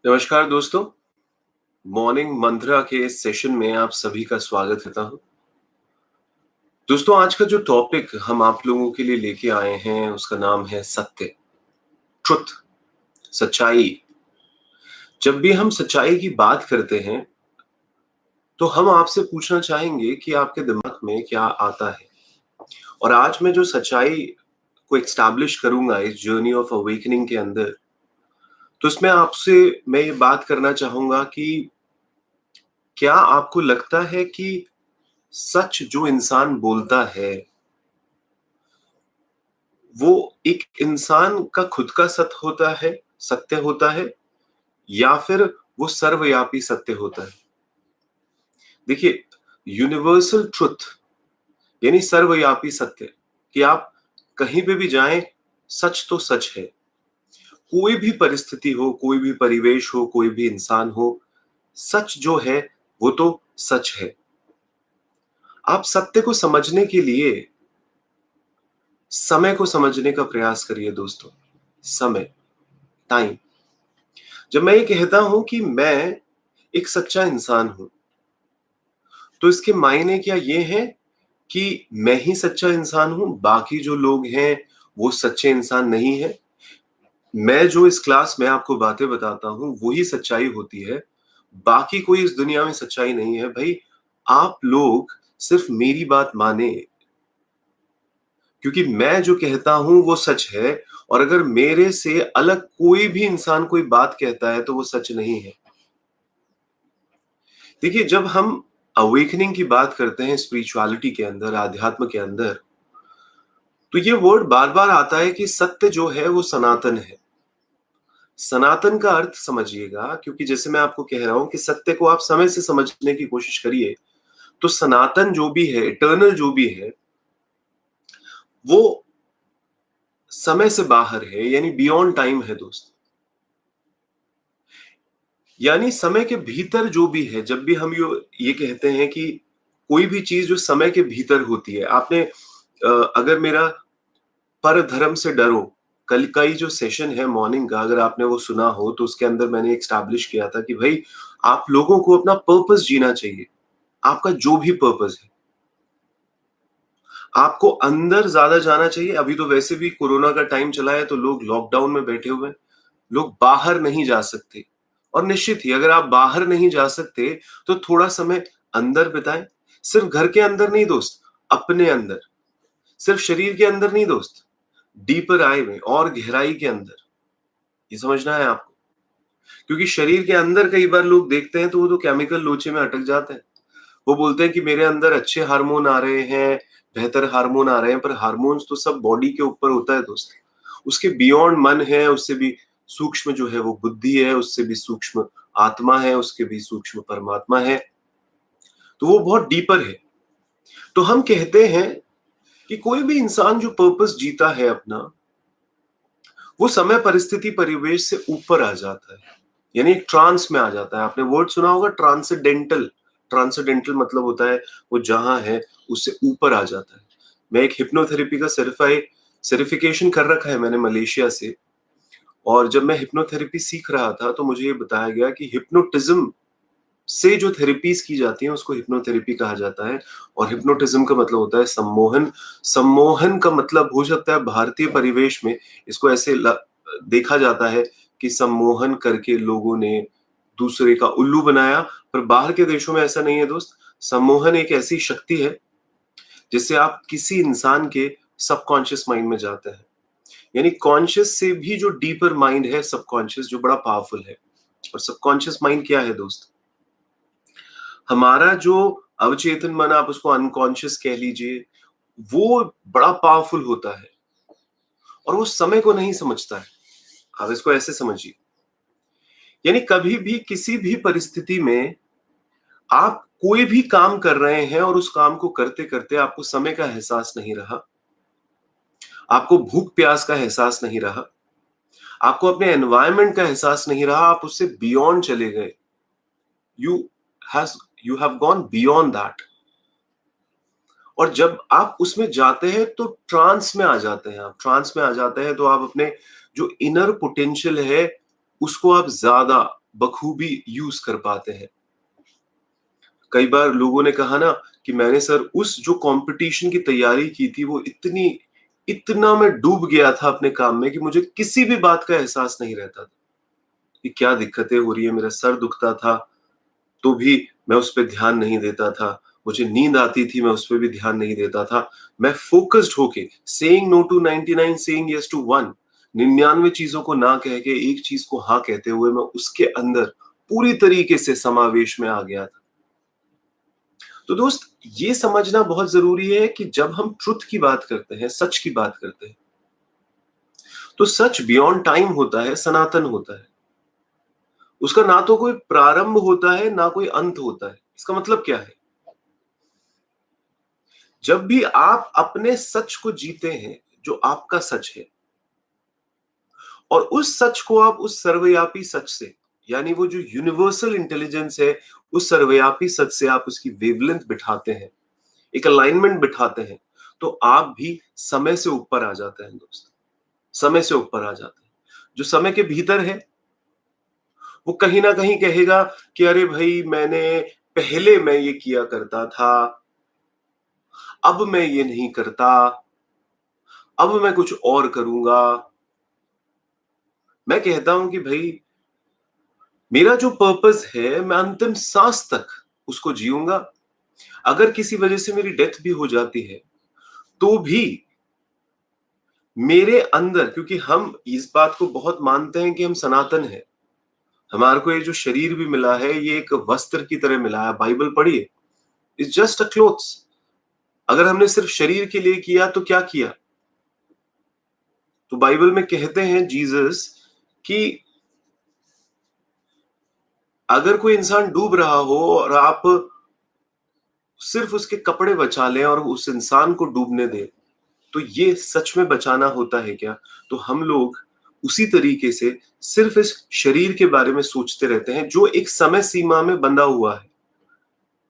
नमस्कार दोस्तों, मॉर्निंग मंत्रा के इस सेशन में आप सभी का स्वागत करता हूँ। दोस्तों, आज का जो टॉपिक हम आप लोगों के लिए लेके आए हैं उसका नाम है सत्य, ट्रुथ, सच्चाई। जब भी हम सच्चाई की बात करते हैं तो हम आपसे पूछना चाहेंगे कि आपके दिमाग में क्या आता है। और आज मैं जो सच्चाई को एस्टैब्लिश करूंगा इस जर्नी ऑफ अवेकनिंग के अंदर, तो इसमें आपसे मैं ये बात करना चाहूंगा कि क्या आपको लगता है कि सच जो इंसान बोलता है वो एक इंसान का खुद का सत्य होता है या फिर वो सर्वव्यापी सत्य होता है। देखिए, यूनिवर्सल ट्रुथ यानी सर्वव्यापी सत्य कि आप कहीं पे भी जाएं, सच तो सच है। कोई भी परिस्थिति हो, कोई भी परिवेश हो, कोई भी इंसान हो, सच जो है वो तो सच है। आप सत्य को समझने के लिए समय को समझने का प्रयास करिए दोस्तों। समय, टाइम। जब मैं ये कहता हूं कि मैं एक सच्चा इंसान हूं, तो इसके मायने क्या ये हैं कि मैं ही सच्चा इंसान हूं, बाकी जो लोग हैं वो सच्चे इंसान नहीं है। मैं जो इस क्लास में आपको बातें बताता हूं वही सच्चाई होती है, बाकी कोई इस दुनिया में सच्चाई नहीं है। भाई, आप लोग सिर्फ मेरी बात माने, क्योंकि मैं जो कहता हूं वो सच है। और अगर मेरे से अलग कोई भी इंसान कोई बात कहता है तो वो सच नहीं है। देखिए, जब हम अवेकनिंग की बात करते हैं स्पिरिचुअलिटी के अंदर, आध्यात्म के अंदर, तो ये वर्ड बार-बार आता है कि सत्य जो है वो सनातन है। सनातन का अर्थ समझिएगा, क्योंकि जैसे मैं आपको कह रहा हूं कि सत्य को आप समय से समझने की कोशिश करिए, तो सनातन जो भी है, इटर्नल जो भी है, वो समय से बाहर है, यानी बियॉन्ड टाइम है दोस्त। यानी समय के भीतर जो भी है, जब भी हम ये कहते हैं कि कोई भी चीज जो समय के भीतर होती है। आपने अगर मेरा पर धर्म से डरो कल का ही जो सेशन है मॉर्निंग का, अगर आपने वो सुना हो, तो उसके अंदर मैंने एस्टैब्लिश किया था कि भाई, आप लोगों को अपना पर्पस जीना चाहिए। आपका जो भी पर्पस है, आपको अंदर ज्यादा जाना चाहिए। अभी तो वैसे भी कोरोना का टाइम चला है, तो लोग लॉकडाउन में बैठे हुए हैं, लोग बाहर नहीं जा सकते। और निश्चित ही अगर आप बाहर नहीं जा सकते तो थोड़ा समय अंदर बिताएं। सिर्फ घर के अंदर नहीं दोस्त, अपने अंदर। सिर्फ शरीर के अंदर नहीं दोस्त, डीपर आय में और गहराई के अंदर। ये समझना है आपको, क्योंकि शरीर के अंदर कई बार लोग देखते हैं तो वो तो केमिकल लोचे में अटक जाते हैं। वो बोलते हैं कि मेरे अंदर अच्छे हार्मोन आ रहे हैं, बेहतर हार्मोन आ रहे हैं, पर हार्मोन्स तो सब बॉडी के ऊपर होता है दोस्त। उसके बियॉन्ड मन है, उससे भी सूक्ष्म जो है वो बुद्धि है, उससे भी सूक्ष्म आत्मा है, उसके भी सूक्ष्म परमात्मा है। तो वो बहुत डीपर है। तो हम कहते हैं कि कोई भी इंसान जो पर्पस जीता है अपना, वो समय, परिस्थिति, परिवेश से ऊपर आ जाता है, यानी एक ट्रांस में आ जाता है। आपने वर्ड सुना होगा ट्रांसेंडेंटल। ट्रांसेंडेंटल मतलब होता है वो जहां है उससे ऊपर आ जाता है। मैं एक हिप्नोथेरेपी का सर्टिफिकेशन कर रखा है मैंने मलेशिया से। और जब मैं हिप्नोथेरेपी सीख रहा था तो मुझे ये बताया गया कि हिप्नोटिज्म से जो थेरेपीज की जाती हैं उसको हिप्नोथेरेपी कहा जाता है। और हिप्नोटिज्म का मतलब होता है सम्मोहन। सम्मोहन का मतलब हो सकता है भारतीय परिवेश में इसको ऐसे देखा जाता है कि सम्मोहन करके लोगों ने दूसरे का उल्लू बनाया, पर बाहर के देशों में ऐसा नहीं है दोस्त। सम्मोहन एक ऐसी शक्ति है जिससे आप किसी इंसान के सबकॉन्शियस माइंड में जाते हैं, यानी कॉन्शियस से भी जो डीपर माइंड है, सबकॉन्शियस, जो बड़ा पावरफुल है। और सबकॉन्शियस माइंड क्या है दोस्त? हमारा जो अवचेतन मन, आप उसको अनकॉन्शियस कह लीजिए, वो बड़ा पावरफुल होता है और वो समय को नहीं समझता है। आप इसको ऐसे समझिए, यानी कभी भी किसी भी परिस्थिति में आप कोई भी काम कर रहे हैं और उस काम को करते करते आपको समय का एहसास नहीं रहा, आपको भूख प्यास का एहसास नहीं रहा, आपको अपने एनवायरनमेंट का एहसास नहीं रहा, आप उससे बियॉन्ड चले गए। You has you have gone beyond that. और जब आप उसमें जाते हैं तो ट्रांस में आ जाते हैं। आप ट्रांस में आ जाते हैं तो आप अपने जो इनर पोटेंशियल है उसको आप ज्यादा बखूबी यूज कर पाते हैं। कई बार लोगों ने कहा ना कि मैंने सर उस जो कंपटीशन की तैयारी की थी वो इतना मैं डूब गया था अपने काम में कि मुझे किसी भी बात का एहसास नहीं रहता था कि क्या दिक्कतें हो रही है। मेरा सर दुखता था तो भी मैं उस पे ध्यान नहीं देता था। मुझे नींद आती थी, मैं उस पे भी ध्यान नहीं देता था। मैं फोकस्ड होके saying no to 99 saying yes to 1, 99 चीजों को ना कह के एक चीज को हाँ कहते हुए मैं उसके अंदर पूरी तरीके से समावेश में आ गया था। तो दोस्त, ये समझना बहुत जरूरी है कि जब हम ट्रुथ की बात करते हैं, सच की बात करते हैं, तो सच बियॉन्ड टाइम होता है, सनातन होता है। उसका ना तो कोई प्रारंभ होता है ना कोई अंत होता है। इसका मतलब क्या है? जब भी आप अपने सच को जीते हैं, जो आपका सच है, और उस सच को आप उस सर्वव्यापी सच से, यानी वो जो यूनिवर्सल इंटेलिजेंस है, उस सर्वव्यापी सच से आप उसकी वेवलेंथ बिठाते हैं, एक अलाइनमेंट बिठाते हैं, तो आप भी समय से ऊपर आ जाते हैं दोस्त। समय से ऊपर आ जाते हैं। जो समय के भीतर है, वो कहीं ना कहीं कहेगा कि अरे भाई, पहले मैं ये किया करता था, अब मैं ये नहीं करता, अब मैं कुछ और करूंगा। मैं कहता हूं कि भाई, मेरा जो पर्पस है मैं अंतिम सांस तक उसको जीऊंगा। अगर किसी वजह से मेरी डेथ भी हो जाती है तो भी मेरे अंदर, क्योंकि हम इस बात को बहुत मानते हैं कि हम सनातन हैं, हमारे को ये जो शरीर भी मिला है ये एक वस्त्र की तरह मिला है। बाइबल पढ़िए, इट्स जस्ट अ क्लोथ्स। अगर हमने सिर्फ शरीर के लिए किया तो क्या किया? तो बाइबल में कहते हैं जीसस कि अगर कोई इंसान डूब रहा हो और आप सिर्फ उसके कपड़े बचा लें और उस इंसान को डूबने दें, तो ये सच में बचाना होता है क्या? तो हम लोग उसी तरीके से सिर्फ इस शरीर के बारे में सोचते रहते हैं, जो एक समय सीमा में बंधा हुआ है।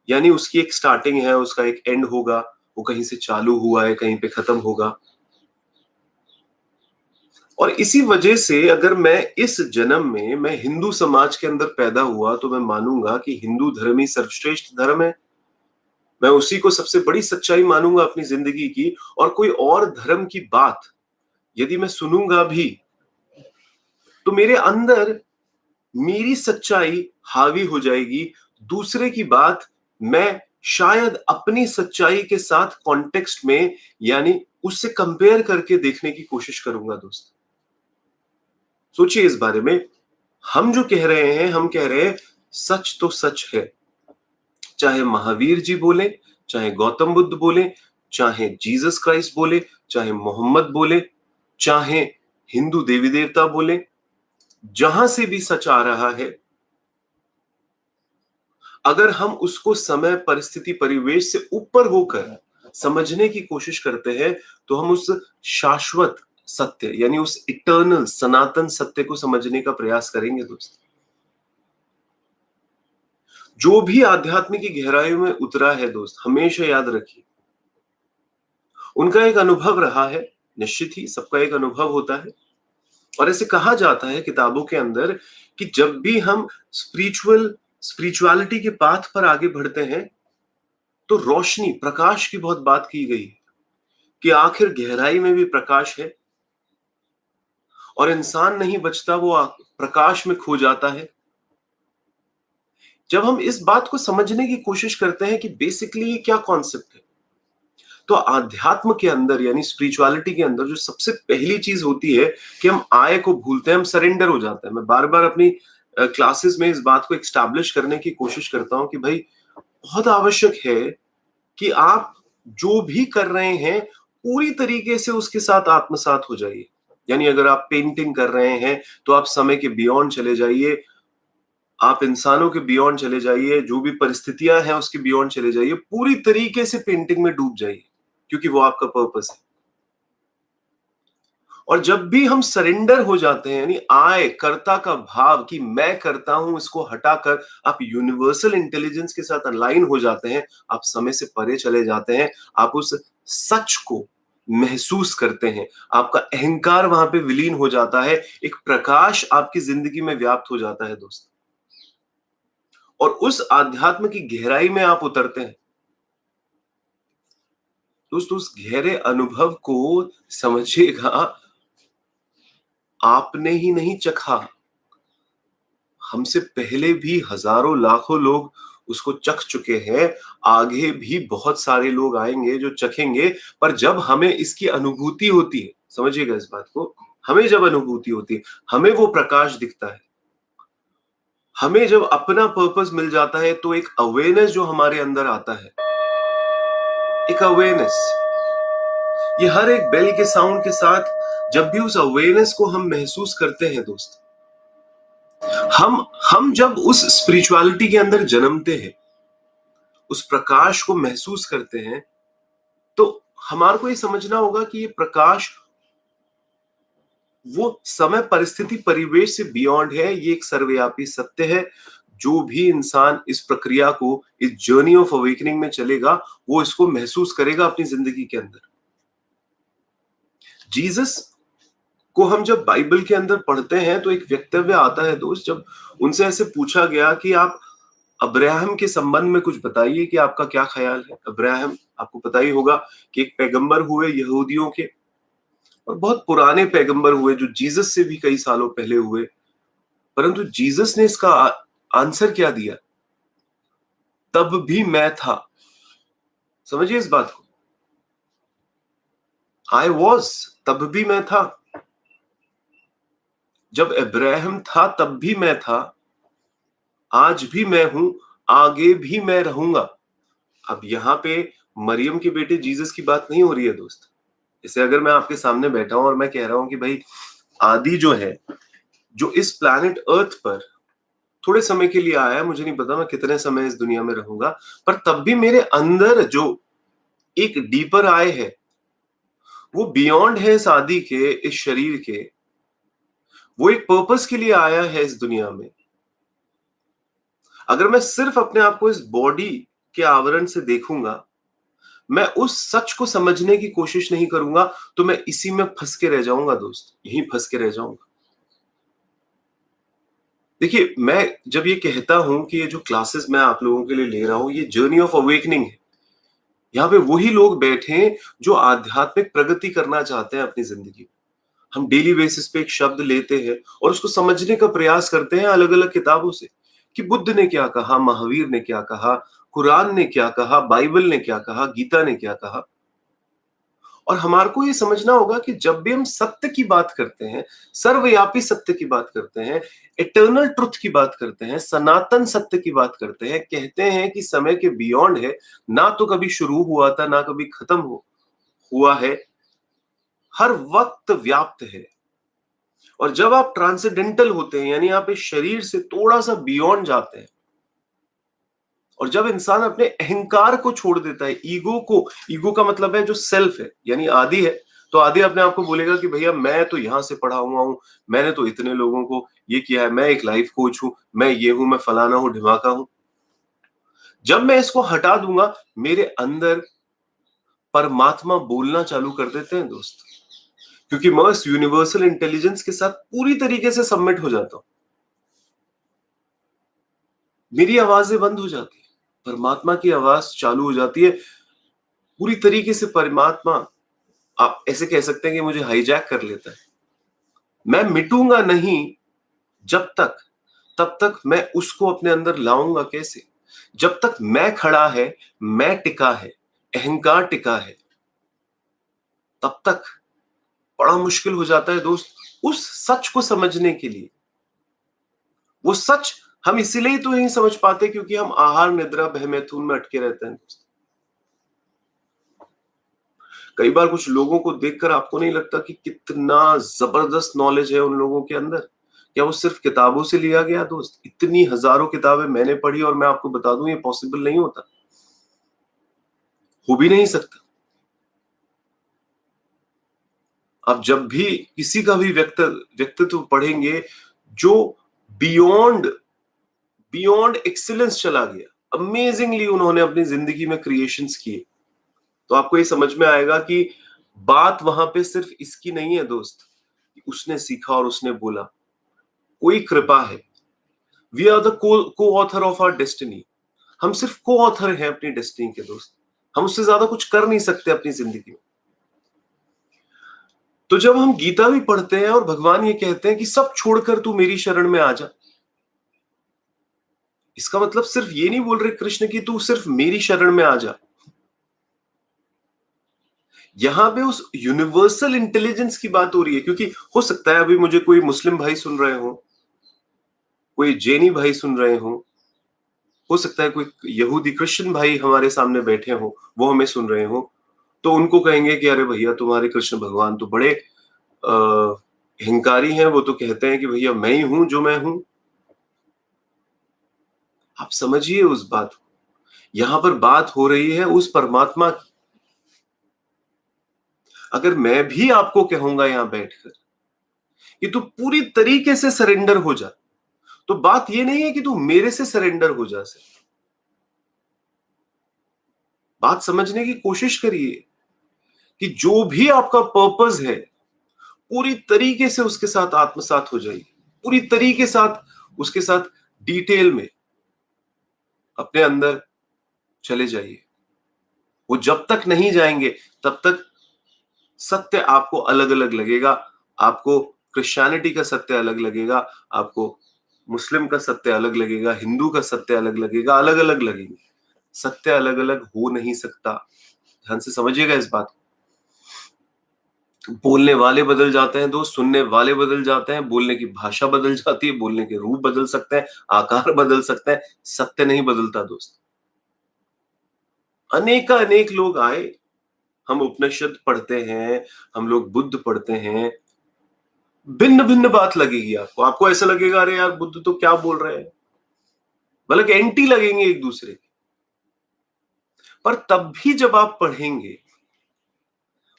यानी उसकी एक स्टार्टिंग है, उसका एक एंड होगा, वो कहीं से चालू हुआ है, कहीं पे खत्म होगा। और इसी वजह से अगर मैं इस जन्म में मैं हिंदू समाज के अंदर पैदा हुआ तो मैं मानूंगा कि हिंदू धर्म ही सर्वश्रेष्ठ धर्म है। मैं उसी को सबसे बड़ी सच्चाई मानूंगा अपनी जिंदगी की। और कोई और धर्म की बात यदि मैं सुनूंगा भी, तो मेरे अंदर मेरी सच्चाई हावी हो जाएगी। दूसरे की बात मैं शायद अपनी सच्चाई के साथ कॉन्टेक्स्ट में, यानी उससे कंपेयर करके देखने की कोशिश करूंगा दोस्त। सोचिए इस बारे में। हम जो कह रहे हैं, हम कह रहे हैं सच तो सच है। चाहे महावीर जी बोले, चाहे गौतम बुद्ध बोले, चाहे जीसस क्राइस्ट बोले, चाहे मोहम्मद बोले, चाहे हिंदू देवी देवता बोले, जहां से भी सच आ रहा है, अगर हम उसको समय, परिस्थिति, परिवेश से ऊपर होकर समझने की कोशिश करते हैं, तो हम उस शाश्वत सत्य, यानी उस इटर्नल सनातन सत्य को समझने का प्रयास करेंगे दोस्त। जो भी आध्यात्मिक की गहराइयों में उतरा है दोस्त, हमेशा याद रखिए, उनका एक अनुभव रहा है। निश्चित ही सबका एक अनुभव होता है। और ऐसे कहा जाता है किताबों के अंदर कि जब भी हम स्पिरिचुअलिटी के पाथ पर आगे बढ़ते हैं, तो रोशनी, प्रकाश की बहुत बात की गई है कि आखिर गहराई में भी प्रकाश है और इंसान नहीं बचता, वो प्रकाश में खो जाता है। जब हम इस बात को समझने की कोशिश करते हैं कि बेसिकली ये क्या कॉन्सेप्ट है, तो आध्यात्म के अंदर, यानी स्पिरिचुअलिटी के अंदर, जो सबसे पहली चीज होती है कि हम आय को भूलते हैं, हम सरेंडर हो जाते हैं। मैं बार बार अपनी क्लासेस में इस बात को एक्स्टैब्लिश करने की कोशिश करता हूं कि भाई, बहुत आवश्यक है कि आप जो भी कर रहे हैं पूरी तरीके से उसके साथ आत्मसात हो जाइए। यानी अगर आप पेंटिंग कर रहे हैं तो आप समय के बियॉन्ड चले जाइए, आप इंसानों के बियॉन्ड चले जाइए, जो भी परिस्थितियां हैं उसके बियॉन्ड चले जाइए, पूरी तरीके से पेंटिंग में डूब जाइए, क्योंकि वो आपका पर्पस है। और जब भी हम सरेंडर हो जाते हैं, यानी आय, कर्ता का भाव कि मैं करता हूं, इसको हटाकर आप यूनिवर्सल इंटेलिजेंस के साथ अलाइन हो जाते हैं, आप समय से परे चले जाते हैं, आप उस सच को महसूस करते हैं, आपका अहंकार वहां पे विलीन हो जाता है, एक प्रकाश आपकी जिंदगी में व्याप्त हो जाता है दोस्त। और उस आध्यात्म की गहराई में आप उतरते हैं, दोस्तों उस गहरे अनुभव को समझिएगा, आपने ही नहीं चखा, हमसे पहले भी हजारों लाखों लोग उसको चख चुके हैं, आगे भी बहुत सारे लोग आएंगे जो चखेंगे। पर जब हमें इसकी अनुभूति होती है, समझिएगा इस बात को, हमें जब अनुभूति होती है, हमें वो प्रकाश दिखता है, हमें जब अपना पर्पस मिल जाता है, तो एक अवेयरनेस जो हमारे अंदर आता है, एक अवेयरनेस, ये हर एक बेल के साउंड के साथ जब भी उस अवेयरनेस को हम महसूस करते हैं दोस्त, हम जब उस स्पिरिचुअलिटी के अंदर जन्मते हैं, उस प्रकाश को महसूस करते हैं, तो हमारे को ये समझना होगा कि ये प्रकाश वो समय परिस्थिति परिवेश से बियॉन्ड है, ये एक सर्वव्यापी सत्य है। जो भी इंसान इस प्रक्रिया को, इस जर्नी ऑफ अवेकनिंग में चलेगा, वो इसको महसूस करेगा अपनी जिंदगी के अंदर। जीसस को हम जब बाइबल के अंदर पढ़ते हैं तो एक वक्तव्य आता है दोस्त, जब उनसे ऐसे पूछा गया कि आप अब्राहम के संबंध में कुछ बताइए कि आपका क्या ख्याल है। अब्राहम, आपको पता ही होगा कि एक पैगंबर हुए यहूदियों के, और बहुत पुराने पैगंबर हुए जो जीसस से भी कई सालों पहले हुए। परंतु जीसस ने इसका आंसर क्या दिया? तब भी मैं था। समझिए इस बात को, आई वॉज, तब भी मैं था। जब अब्राहम था तब भी मैं था, आज भी मैं हूं, आगे भी मैं रहूंगा। अब यहां पे मरियम के बेटे जीसस की बात नहीं हो रही है दोस्त। जैसे अगर मैं आपके सामने बैठा हूं और मैं कह रहा हूं कि भाई आदि जो है, जो इस प्लैनेट अर्थ पर थोड़े समय के लिए आया है, मुझे नहीं पता मैं कितने समय इस दुनिया में रहूंगा, पर तब भी मेरे अंदर जो एक डीपर आय है, वो बियॉन्ड है इस आदि के, इस शरीर के, वो एक पर्पस के लिए आया है इस दुनिया में। अगर मैं सिर्फ अपने आप को इस बॉडी के आवरण से देखूंगा, मैं उस सच को समझने की कोशिश नहीं करूंगा, तो मैं इसी में फंस के रह जाऊंगा दोस्त, यहीं फंस के रह जाऊंगा। देखिए, मैं जब ये कहता हूं कि ये जो क्लासेस मैं आप लोगों के लिए ले रहा हूं, ये जर्नी ऑफ अवेकनिंग है। यहाँ पे वही लोग बैठे हैं जो आध्यात्मिक प्रगति करना चाहते हैं अपनी जिंदगी में। हम डेली बेसिस पे एक शब्द लेते हैं और उसको समझने का प्रयास करते हैं अलग अलग किताबों से, कि बुद्ध ने क्या कहा, महावीर ने क्या कहा, कुरान ने क्या कहा, बाइबल ने क्या कहा, गीता ने क्या कहा। और हमारे को ये समझना होगा कि जब भी हम सत्य की बात करते हैं, सर्वव्यापी सत्य की बात करते हैं, इटर्नल ट्रुथ की बात करते हैं, सनातन सत्य की बात करते हैं, कहते हैं कि समय के बियॉन्ड है, ना तो कभी शुरू हुआ था ना कभी खत्म हुआ है, हर वक्त व्याप्त है। और जब आप ट्रांसेंडेंटल होते हैं, यानी आप इस शरीर से थोड़ा सा बियॉन्ड जाते हैं, और जब इंसान अपने अहंकार को छोड़ देता है, ईगो को, ईगो का मतलब है जो सेल्फ है, यानी आदि है, तो आदि अपने आप को बोलेगा कि भैया मैं तो यहां से पढ़ा हुआ हूं, मैंने तो इतने लोगों को ये किया है, मैं एक लाइफ कोच हूं, मैं ये हूं, मैं फलाना हूं, ढिमाका हूं। जब मैं इसको हटा दूंगा, मेरे अंदर परमात्मा बोलना चालू कर देते हैं दोस्त, क्योंकि मैं इस यूनिवर्सल इंटेलिजेंस के साथ पूरी तरीके से सबमिट हो जाता हूं। मेरी आवाजें बंद हो जाती है, परमात्मा की आवाज चालू हो जाती है पूरी तरीके से। परमात्मा, आप ऐसे कह सकते हैं कि मुझे हाईजैक कर लेता है। मैं मिटूंगा नहीं जब तक, तब तक मैं उसको अपने अंदर लाऊंगा कैसे? जब तक मैं खड़ा है, मैं टिका है, अहंकार टिका है, तब तक बड़ा मुश्किल हो जाता है दोस्त उस सच को समझने के लिए। वो सच हम इसीलिए तो नहीं समझ पाते क्योंकि हम आहार निद्रा भय मैथुन में अटके रहते हैं दोस्त। कई बार कुछ लोगों को देखकर आपको नहीं लगता कि कितना जबरदस्त नॉलेज है उन लोगों के अंदर? क्या वो सिर्फ किताबों से लिया गया दोस्त? इतनी हजारों किताबें मैंने पढ़ी और मैं आपको बता दूं ये पॉसिबल नहीं होता, हो भी नहीं सकता। आप जब भी किसी का भी व्यक्तित्व पढ़ेंगे जो बियॉन्ड बियॉन्ड एक्सीलेंस चला गया, अमेजिंगली उन्होंने अपनी जिंदगी में क्रिएशंस किए, तो आपको ये समझ में आएगा कि बात वहां पे सिर्फ इसकी नहीं है दोस्त, उसने सीखा और उसने बोला। कोई कृपा है, वी आर द को ऑथर ऑफ आवर डेस्टिनी। हम सिर्फ को ऑथर हैं अपनी डेस्टिनी के दोस्त। हम उससे ज्यादा कुछ कर नहीं सकते अपनी जिंदगी में। तो जब हम गीता भी पढ़ते हैं और भगवान ये कहते हैं कि सब छोड़कर तू मेरी शरण में आ जा, इसका मतलब सिर्फ ये नहीं बोल रहे कृष्ण कि तू सिर्फ मेरी शरण में आ जा। यहां पे उस यूनिवर्सल इंटेलिजेंस की बात हो रही है, क्योंकि हो सकता है अभी मुझे कोई मुस्लिम भाई सुन रहे हो, कोई जैनी भाई सुन रहे हो सकता है कोई यहूदी क्रिश्चियन भाई हमारे सामने बैठे हो, वो हमें सुन रहे हो, तो उनको कहेंगे कि अरे भैया तुम्हारे कृष्ण भगवान तो बड़े हिंकारी हैं, वो तो कहते हैं कि भैया मैं ही हूं जो मैं हूं। आप समझिए उस बात को, यहां पर बात हो रही है उस परमात्मा की। अगर मैं भी आपको कहूंगा यहां बैठकर कि तू पूरी तरीके से सरेंडर हो जा, तो बात ये नहीं है कि तू मेरे से सरेंडर हो जा। से बात समझने की कोशिश करिए कि जो भी आपका पर्पस है पूरी तरीके से उसके साथ आत्मसात हो जाइए, पूरी तरीके साथ उसके साथ डिटेल में अपने अंदर चले जाइए। वो जब तक नहीं जाएंगे तब तक सत्य आपको अलग अलग लगेगा। आपको क्रिश्चियनिटी का सत्य अलग लगेगा, आपको मुस्लिम का सत्य अलग लगेगा, हिंदू का सत्य अलग लगेगा, अलग अलग लगेंगे। सत्य अलग अलग हो नहीं सकता। ध्यान से समझिएगा इस बात को। बोलने वाले बदल जाते हैं दोस्त, सुनने वाले बदल जाते हैं, बोलने की भाषा बदल जाती है, बोलने के रूप बदल सकते हैं, आकार बदल सकते हैं, सत्य नहीं बदलता दोस्त। अनेक लोग आए, हम उपनिषद पढ़ते हैं, हम लोग बुद्ध पढ़ते हैं, भिन्न भिन्न बात लगेगी आपको। आपको ऐसा लगेगा अरे यार बुद्ध तो क्या बोल रहे हैं, मतलब एंटी लगेंगे एक दूसरे के। पर तब भी जब आप पढ़ेंगे,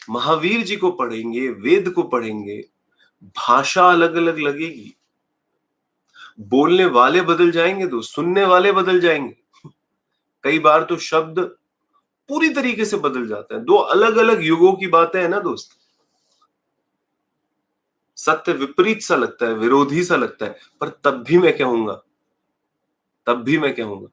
महावीर जी को पढ़ेंगे, वेद को पढ़ेंगे, भाषा अलग अलग लगेगी, बोलने वाले बदल जाएंगे दोस्त, सुनने वाले बदल जाएंगे। कई बार तो शब्द पूरी तरीके से बदल जाते हैं। दो अलग अलग युगों की बातें हैं ना दोस्त। सत्य विपरीत सा लगता है, विरोधी सा लगता है, पर तब भी मैं कहूंगा, तब भी मैं कहूंगा,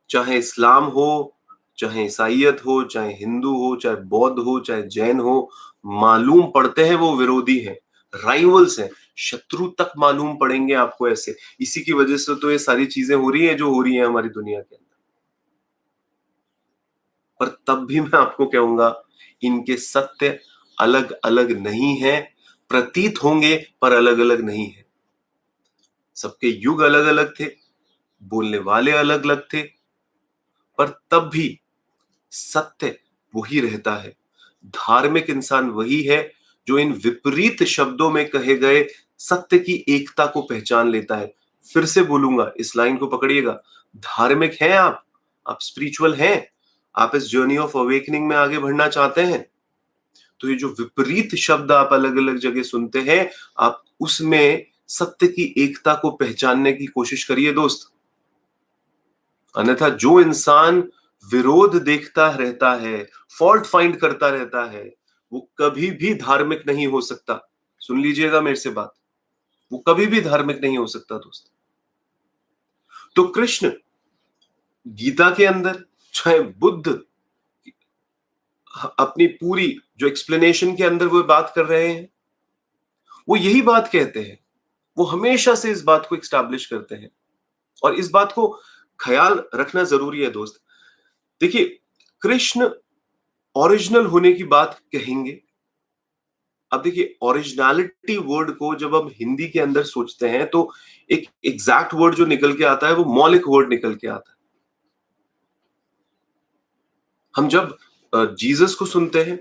चाहे इस्लाम हो, चाहे ईसाइयत हो, चाहे हिंदू हो, चाहे बौद्ध हो, चाहे जैन हो, मालूम पड़ते हैं वो विरोधी हैं, राइवल्स हैं, शत्रु तक मालूम पड़ेंगे आपको ऐसे। इसी की वजह से तो ये सारी चीजें हो रही हैं जो हो रही हैं हमारी दुनिया के अंदर। पर तब भी मैं आपको कहूंगा इनके सत्य अलग अलग नहीं है, प्रतीत होंगे पर अलग अलग नहीं है। सबके युग अलग अलग थे, बोलने वाले अलग अलग थे, पर तब भी सत्य वही रहता है। धार्मिक इंसान वही है जो इन विपरीत शब्दों में कहे गए सत्य की एकता को पहचान लेता है। फिर से बोलूंगा, इस लाइन को पकड़िएगा। धार्मिक हैं आप स्पिरिचुअल हैं, आप इस जर्नी ऑफ अवेकनिंग में आगे बढ़ना चाहते हैं, तो ये जो विपरीत शब्द आप अलग अलग जगह सुनते हैं, आप उसमें सत्य की एकता को पहचानने की कोशिश करिए दोस्त। अन्यथा जो इंसान विरोध देखता रहता है, फॉल्ट फाइंड करता रहता है, वो कभी भी धार्मिक नहीं हो सकता। सुन लीजिएगा मेरे से बात, वो कभी भी धार्मिक नहीं हो सकता दोस्त। तो कृष्ण गीता के अंदर, चाहे बुद्ध अपनी पूरी जो एक्सप्लेनेशन के अंदर वो बात कर रहे हैं, वो यही बात कहते हैं। वो हमेशा से इस बात को एस्टैब्लिश करते हैं, और इस बात को ख्याल रखना जरूरी है दोस्त। देखिए, कृष्ण ओरिजिनल होने की बात कहेंगे। अब देखिए, ओरिजिनलिटी वर्ड को जब हम हिंदी के अंदर सोचते हैं तो एक एग्जैक्ट वर्ड जो निकल के आता है वो मौलिक वर्ड निकल के आता है। हम जब जीसस को सुनते हैं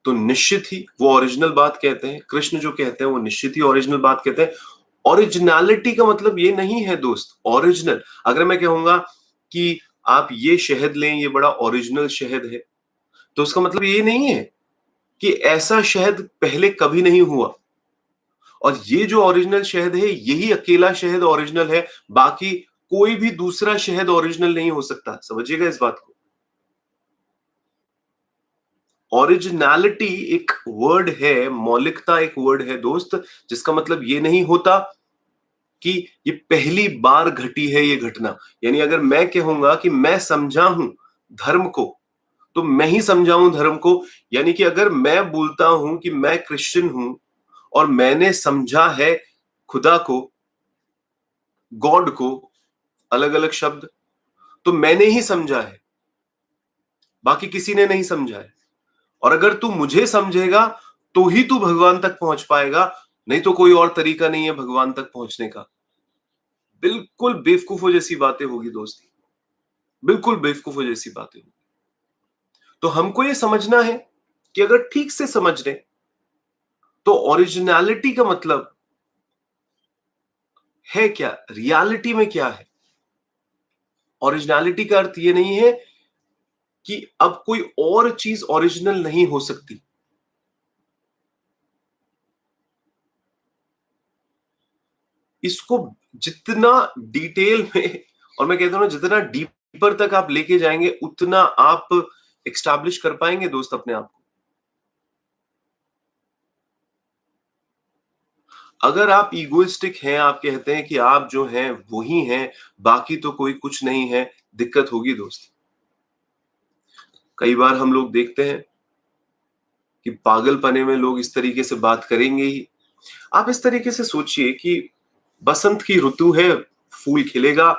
तो निश्चित ही वो ओरिजिनल बात कहते हैं। कृष्ण जो कहते हैं वो निश्चित ही ओरिजिनल बात कहते हैं। ओरिजिनलिटी का मतलब ये नहीं है दोस्त, ओरिजिनल। अगर मैं कहूंगा कि आप ये शहद लें, ये बड़ा ओरिजिनल शहद है, तो उसका मतलब ये नहीं है कि ऐसा शहद पहले कभी नहीं हुआ, और ये जो ओरिजिनल शहद है यही अकेला शहद ओरिजिनल है, बाकी कोई भी दूसरा शहद ओरिजिनल नहीं हो सकता। समझिएगा इस बात को। ओरिजिनलिटी एक वर्ड है, मौलिकता एक वर्ड है दोस्त, जिसका मतलब ये नहीं होता कि ये पहली बार घटी है ये घटना। यानी अगर मैं कहूंगा कि मैं समझा हूं धर्म को, तो मैं ही समझाऊं धर्म को। यानी कि अगर मैं बोलता हूं कि मैं क्रिश्चियन हूं और मैंने समझा है खुदा को, गॉड को, अलग अलग शब्द, तो मैंने ही समझा है, बाकी किसी ने नहीं समझा है। और अगर तू मुझे समझेगा तो ही तू भगवान तक पहुंच पाएगा, नहीं तो कोई और तरीका नहीं है भगवान तक पहुंचने का। बिल्कुल बेवकूफों जैसी बातें होगी दोस्ती, बिल्कुल बेवकूफों जैसी बातें होगी। तो हमको ये समझना है कि अगर ठीक से समझ लें तो ओरिजिनलिटी का मतलब है क्या, रियलिटी में क्या है। ओरिजिनलिटी का अर्थ ये नहीं है कि अब कोई और चीज ओरिजिनल नहीं हो सकती। इसको जितना डिटेल में, और मैं कहता हूं ना जितना डीपर तक आप लेके जाएंगे उतना आप एक्स्टैब्लिश कर पाएंगे दोस्त अपने आप को। अगर आप ईगोइस्टिक हैं, आप कहते हैं कि आप जो हैं वही हैं, बाकी तो कोई कुछ नहीं है, दिक्कत होगी दोस्त। कई बार हम लोग देखते हैं कि पागलपने में लोग इस तरीके से बात करेंगे ही। आप इस तरीके से सोचिए कि बसंत की ऋतु है, फूल खिलेगा।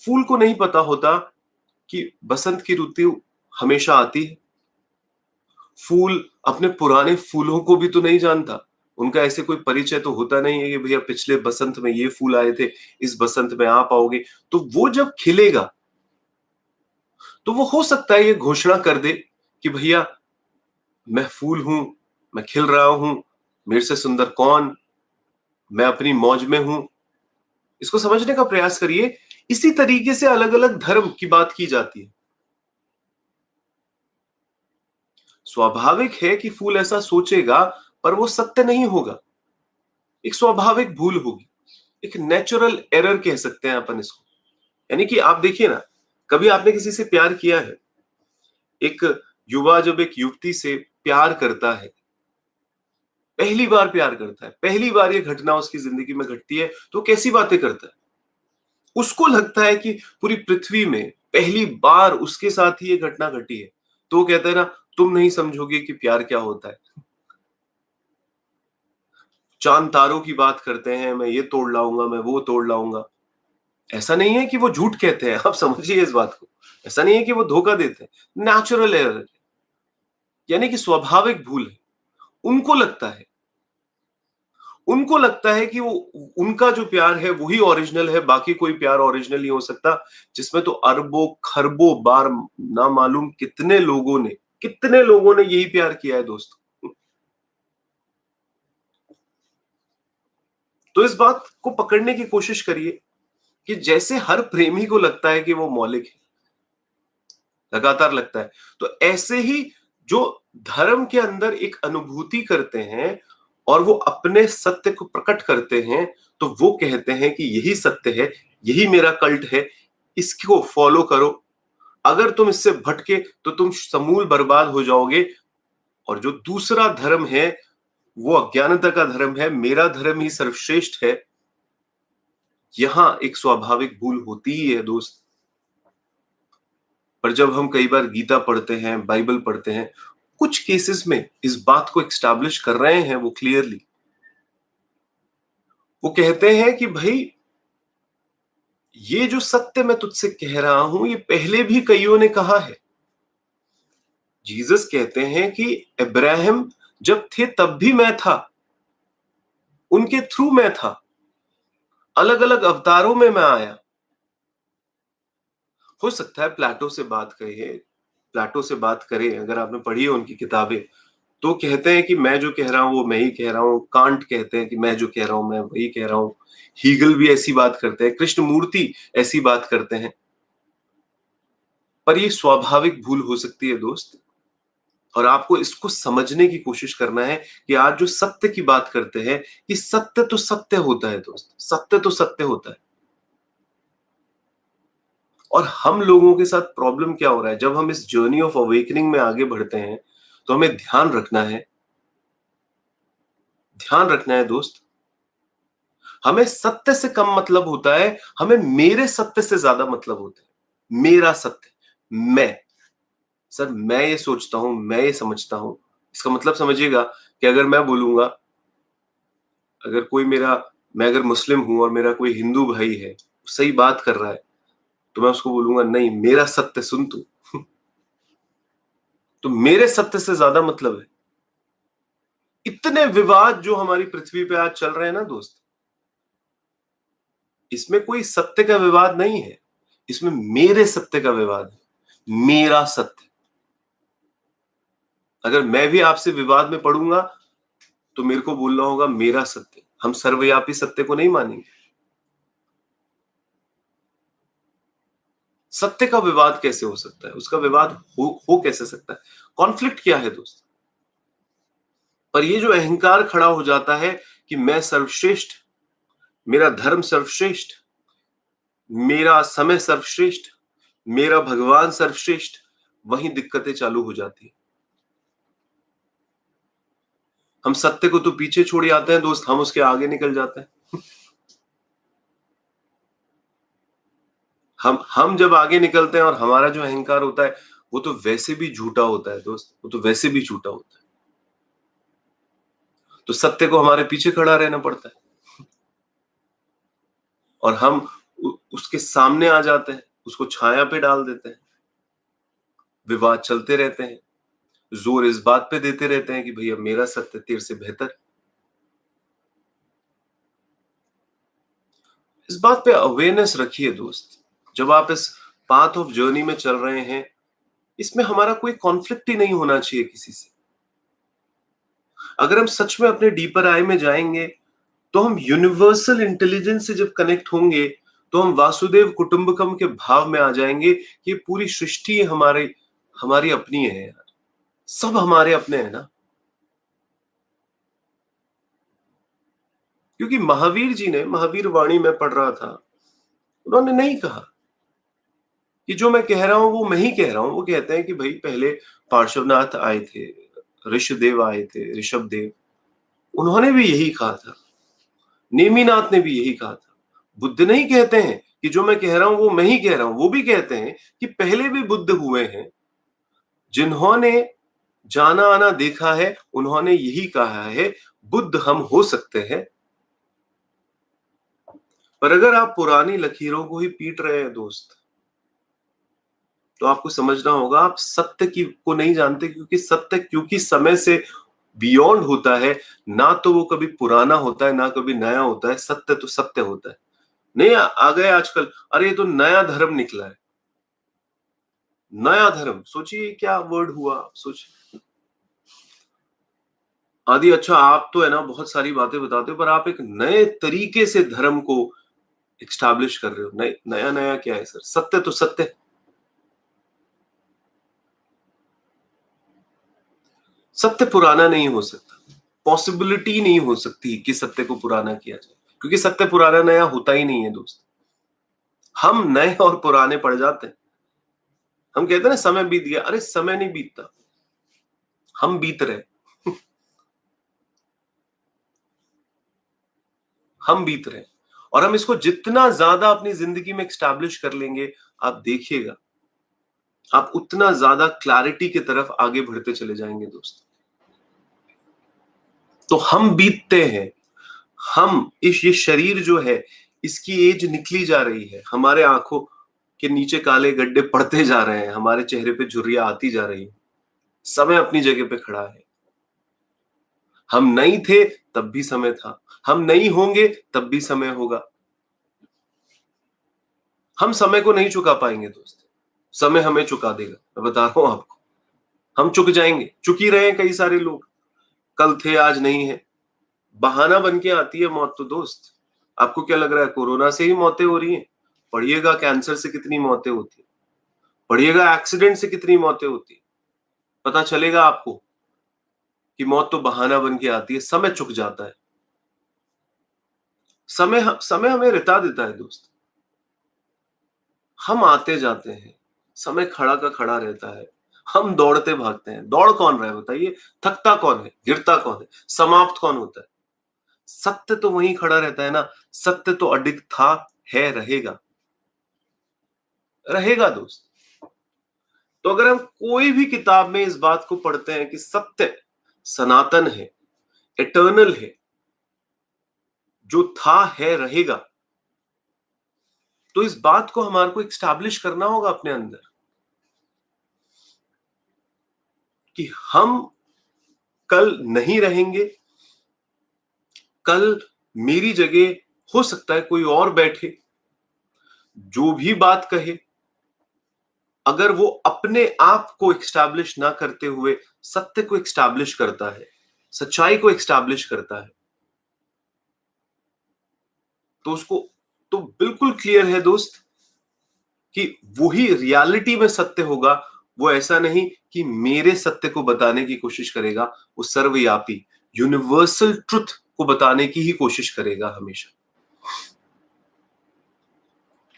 फूल को नहीं पता होता कि बसंत की ऋतु हमेशा आती है। फूल अपने पुराने फूलों को भी तो नहीं जानता। उनका ऐसे कोई परिचय तो होता नहीं है कि भैया पिछले बसंत में ये फूल आए थे, इस बसंत में आप आओगे। तो वो जब खिलेगा तो वो हो सकता है ये घोषणा कर दे कि भैया मैं फूल हूं, मैं खिल रहा हूं, मेरे से सुंदर कौन, मैं अपनी मौज में हूं। इसको समझने का प्रयास करिए। इसी तरीके से अलग अलग धर्म की बात की जाती है। स्वाभाविक है कि फूल ऐसा सोचेगा, पर वो सत्य नहीं होगा। एक स्वाभाविक भूल होगी, एक नेचुरल एरर कह सकते हैं अपन इसको। यानी कि आप देखिए ना, कभी आपने किसी से प्यार किया है। एक युवा जब एक युवती से प्यार करता है, पहली बार प्यार करता है, पहली बार ये घटना उसकी जिंदगी में घटती है, तो कैसी बातें करता है। उसको लगता है कि पूरी पृथ्वी में पहली बार उसके साथ ही ये घटना घटी है। तो वो कहता है ना, तुम नहीं समझोगे कि प्यार क्या होता है। चांद तारों की बात करते हैं, मैं ये तोड़ लाऊंगा, मैं वो तोड़ लाऊंगा। ऐसा नहीं है कि वो झूठ कहते हैं, आप समझिए इस बात को। ऐसा नहीं है कि वो धोखा देते हैं, नेचुरल एरर, यानी कि स्वाभाविक भूल है। उनको लगता है, उनको लगता है कि वो उनका जो प्यार है वही ओरिजिनल है, बाकी कोई प्यार ओरिजिनल नहीं हो सकता। जिसमें तो अरबों खरबों बार ना मालूम कितने लोगों ने यही प्यार किया है दोस्त। तो इस बात को पकड़ने की कोशिश करिए कि जैसे हर प्रेमी को लगता है कि वो मौलिक है, लगातार लगता है, तो ऐसे ही जो धर्म के अंदर एक अनुभूति करते हैं और वो अपने सत्य को प्रकट करते हैं, तो वो कहते हैं कि यही सत्य है, यही मेरा कल्ट है, इसको फॉलो करो। अगर तुम इससे भटके तो तुम समूल बर्बाद हो जाओगे। और जो दूसरा धर्म है वो अज्ञानता का धर्म है, मेरा धर्म ही सर्वश्रेष्ठ है। यहां एक स्वाभाविक भूल होती ही है दोस्त। पर जब हम कई बार गीता पढ़ते हैं, बाइबल पढ़ते हैं, कुछ केसेस में इस बात को एस्टैब्लिश कर रहे हैं वो क्लियरली। वो कहते हैं कि भाई ये जो सत्य मैं तुझसे कह रहा हूं ये पहले भी कईयों ने कहा है। जीसस कहते हैं कि इब्राहिम जब थे तब भी मैं था, उनके थ्रू मैं था, अलग अलग अवतारों में मैं आया। हो सकता है प्लाटो से बात करें, अगर आपने पढ़ी है उनकी किताबें, तो कहते हैं कि मैं जो कह रहा हूं वो मैं ही कह रहा हूं। कांट कहते हैं कि मैं जो कह रहा हूं मैं वही कह रहा हूं। हीगल भी ऐसी बात करते हैं, कृष्णमूर्ति ऐसी बात करते हैं। पर ये स्वाभाविक भूल हो सकती है दोस्त। और आपको इसको समझने की कोशिश करना है कि आज जो सत्य की बात करते हैं, कि सत्य तो सत्य होता है दोस्त, सत्य तो सत्य होता है। और हम लोगों के साथ प्रॉब्लम क्या हो रहा है, जब हम इस जर्नी ऑफ अवेकनिंग में आगे बढ़ते हैं तो हमें ध्यान रखना है, ध्यान रखना है दोस्त। हमें सत्य से कम मतलब होता है, हमें मेरे सत्य से ज्यादा मतलब होता है। मेरा सत्य, मैं। सर मैं ये सोचता हूं, मैं ये समझता हूं, इसका मतलब समझिएगा कि अगर मैं बोलूंगा, अगर कोई मेरा मैं अगर मुस्लिम हूं और मेरा कोई हिंदू भाई है, सही बात कर रहा है, तो मैं उसको बोलूंगा नहीं मेरा सत्य सुन तू। तो मेरे सत्य से ज्यादा मतलब है। इतने विवाद जो हमारी पृथ्वी पे आज चल रहे हैं ना दोस्त, इसमें कोई सत्य का विवाद नहीं है, इसमें मेरे सत्य का विवाद है। मेरा सत्य। अगर मैं भी आपसे विवाद में पड़ूंगा तो मेरे को बोलना होगा मेरा सत्य। हम सर्वव्यापी सत्य को नहीं मानेंगे। सत्य का विवाद कैसे हो सकता है? उसका विवाद हो कैसे सकता है? कॉन्फ्लिक्ट क्या है दोस्त? पर ये जो अहंकार खड़ा हो जाता है कि मैं सर्वश्रेष्ठ, मेरा धर्म सर्वश्रेष्ठ, मेरा समय सर्वश्रेष्ठ, मेरा भगवान सर्वश्रेष्ठ, वहीं दिक्कतें चालू हो जाती है। हम सत्य को तो पीछे छोड़ आते हैं दोस्त, हम उसके आगे निकल जाते हैं। हम जब आगे निकलते हैं और हमारा जो अहंकार होता है वो तो वैसे भी झूठा होता है दोस्त, वो तो वैसे भी झूठा होता है। तो सत्य को हमारे पीछे खड़ा रहना पड़ता है और हम उसके सामने आ जाते हैं, उसको छाया पे डाल देते हैं। विवाद चलते रहते हैं, जोर इस बात पे देते रहते हैं कि भैया मेरा सत्य तेरे से बेहतर। इस बात पे अवेयरनेस रखिए दोस्त। जब आप इस पाथ ऑफ जर्नी में चल रहे हैं, इसमें हमारा कोई कॉन्फ्लिक्ट ही नहीं होना चाहिए किसी से। अगर हम सच में अपने डीपर आई में जाएंगे तो हम यूनिवर्सल इंटेलिजेंस से जब कनेक्ट होंगे तो हम वासुदेव कुटुंबकम के भाव में आ जाएंगे कि पूरी सृष्टि हमारे हमारी अपनी है यार। सब हमारे अपने हैं ना। क्योंकि महावीर जी ने, महावीर वाणी में पढ़ रहा था, उन्होंने नहीं कहा कि जो मैं कह रहा हूं वो मैं ही कह रहा हूं। वो कहते हैं कि भाई पहले पार्श्वनाथ आए थे, ऋषदेव आए थे, ऋषभ देव, उन्होंने भी यही कहा था। नेमिनाथ ने भी यही कहा था। बुद्ध नहीं कहते हैं कि जो मैं कह रहा हूं वो मैं ही कह रहा हूं, वो भी कहते हैं कि पहले भी बुद्ध हुए हैं, जिन्होंने जाना आना देखा है, उन्होंने यही कहा है बुद्ध हम हो सकते हैं। पर अगर आप पुरानी लकीरों को ही पीट रहे हैं दोस्त, तो आपको समझना होगा आप सत्य की को नहीं जानते। क्योंकि सत्य, क्योंकि समय से बियॉन्ड होता है, ना तो वो कभी पुराना होता है ना कभी नया होता है। सत्य तो सत्य होता है। नहीं आ गए आजकल, अरे ये तो नया धर्म निकला है। नया धर्म, सोचिए क्या वर्ड हुआ, सोचिए। आदि अच्छा आप तो है ना बहुत सारी बातें बताते हो, पर आप एक नए तरीके से धर्म को एस्टैब्लिश कर रहे हो। नया नया क्या है सर? सत्य तो सत्य। सत्य पुराना नहीं हो सकता, पॉसिबिलिटी नहीं हो सकती कि सत्य को पुराना किया जाए, क्योंकि सत्य पुराना नया होता ही नहीं है दोस्त। हम नए और पुराने पड़ जाते हैं। हम कहते हैं ना समय बीत गया, अरे समय नहीं बीतता, हम बीत रहे। हम बीत रहे हैं। और हम इसको जितना ज्यादा अपनी जिंदगी में एक्स्टैब्लिश कर लेंगे, आप देखिएगा आप उतना ज्यादा क्लैरिटी की तरफ आगे बढ़ते चले जाएंगे दोस्त। तो हम बीतते हैं। हम ये शरीर जो है, इसकी एज निकली जा रही है, हमारे आंखों के नीचे काले गड्ढे पड़ते जा रहे हैं, हमारे चेहरे पे झुर्रियां आती जा रही है। समय अपनी जगह पे खड़ा है। हम नहीं थे तब भी समय था, हम नहीं होंगे तब भी समय होगा। हम समय को नहीं चुका पाएंगे दोस्त, समय हमें चुका देगा। मैं बता रहा हूं आपको, हम चुक जाएंगे। चुक ही रहे हैं कई सारे लोग, कल थे आज नहीं है। बहाना बन के आती है मौत तो दोस्त। आपको क्या लग रहा है कोरोना से ही मौतें हो रही हैं? पढ़िएगा कैंसर से कितनी मौतें होती है, पढ़िएगा एक्सीडेंट से कितनी मौतें होती है। पता चलेगा आपको कि मौत तो बहाना बन के आती है, समय चुक जाता है। समय हमें रिता देता है दोस्त। हम आते जाते हैं, समय खड़ा का खड़ा रहता है। हम दौड़ते भागते हैं। दौड़ कौन रहा है बताइए? थकता कौन है? गिरता कौन है? समाप्त कौन होता है? सत्य तो वहीं खड़ा रहता है ना, सत्य तो अडिग था, है, रहेगा, रहेगा दोस्त। तो अगर हम कोई भी किताब में इस बात को पढ़ते हैं कि सत्य सनातन है, इटर्नल है, जो था है रहेगा, तो इस बात को हमारे को एस्टैब्लिश करना होगा अपने अंदर कि हम कल नहीं रहेंगे, कल मेरी जगह हो सकता है कोई और बैठे, जो भी बात कहे, अगर वो अपने आप को एस्टैब्लिश ना करते हुए सत्य को एस्टैब्लिश करता है, सच्चाई को एस्टैब्लिश करता है, तो उसको तो बिल्कुल क्लियर है दोस्त कि वही रियलिटी में सत्य होगा। वो ऐसा नहीं कि मेरे सत्य को बताने की कोशिश करेगा, वो सर्वव्यापी यूनिवर्सल ट्रुथ को बताने की ही कोशिश करेगा हमेशा।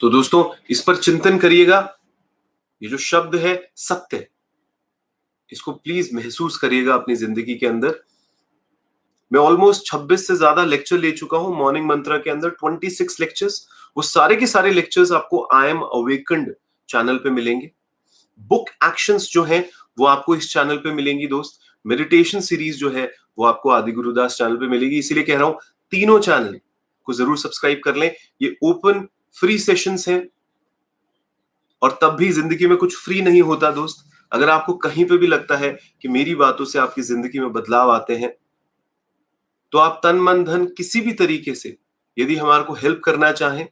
तो दोस्तों इस पर चिंतन करिएगा। ये जो शब्द है सत्य, इसको प्लीज महसूस करिएगा अपनी जिंदगी के अंदर। मैं ऑलमोस्ट 26 से ज्यादा लेक्चर ले चुका हूं मॉर्निंग मंत्रा के अंदर, 26 लेक्चर्स। वो सारे के सारे लेक्चर्स आपको आई एम अवेकन्ड चैनल पे मिलेंगे। बुक एक्शंस जो हैं वो आपको इस चैनल पे मिलेंगी दोस्त। मेडिटेशन सीरीज जो है वो आपको आदि गुरुदास चैनल पे मिलेगी। इसीलिए कह रहा हूं तीनों चैनल को जरूर सब्सक्राइब कर लें। ये ओपन फ्री सेशंस हैं और तब भी जिंदगी में कुछ फ्री नहीं होता दोस्त। अगर आपको कहीं पे भी लगता है कि मेरी बातों से आपकी जिंदगी में बदलाव आते हैं, तो आप तन मन धन किसी भी तरीके से यदि हमारे को हेल्प करना चाहें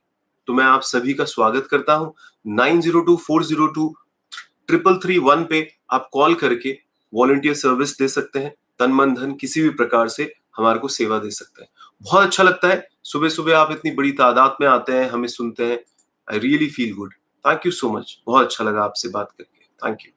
तो मैं आप सभी का स्वागत करता हूं। 9024023331 पे आप कॉल करके वॉलंटियर सर्विस दे सकते हैं। तन मन धन किसी भी प्रकार से हमारे को सेवा दे सकते हैं। बहुत अच्छा लगता है सुबह सुबह आप इतनी बड़ी तादाद में आते हैं, हमें सुनते हैं। I really feel good. Thank you so much. बहुत अच्छा लगा आपसे बात करके। Thank you.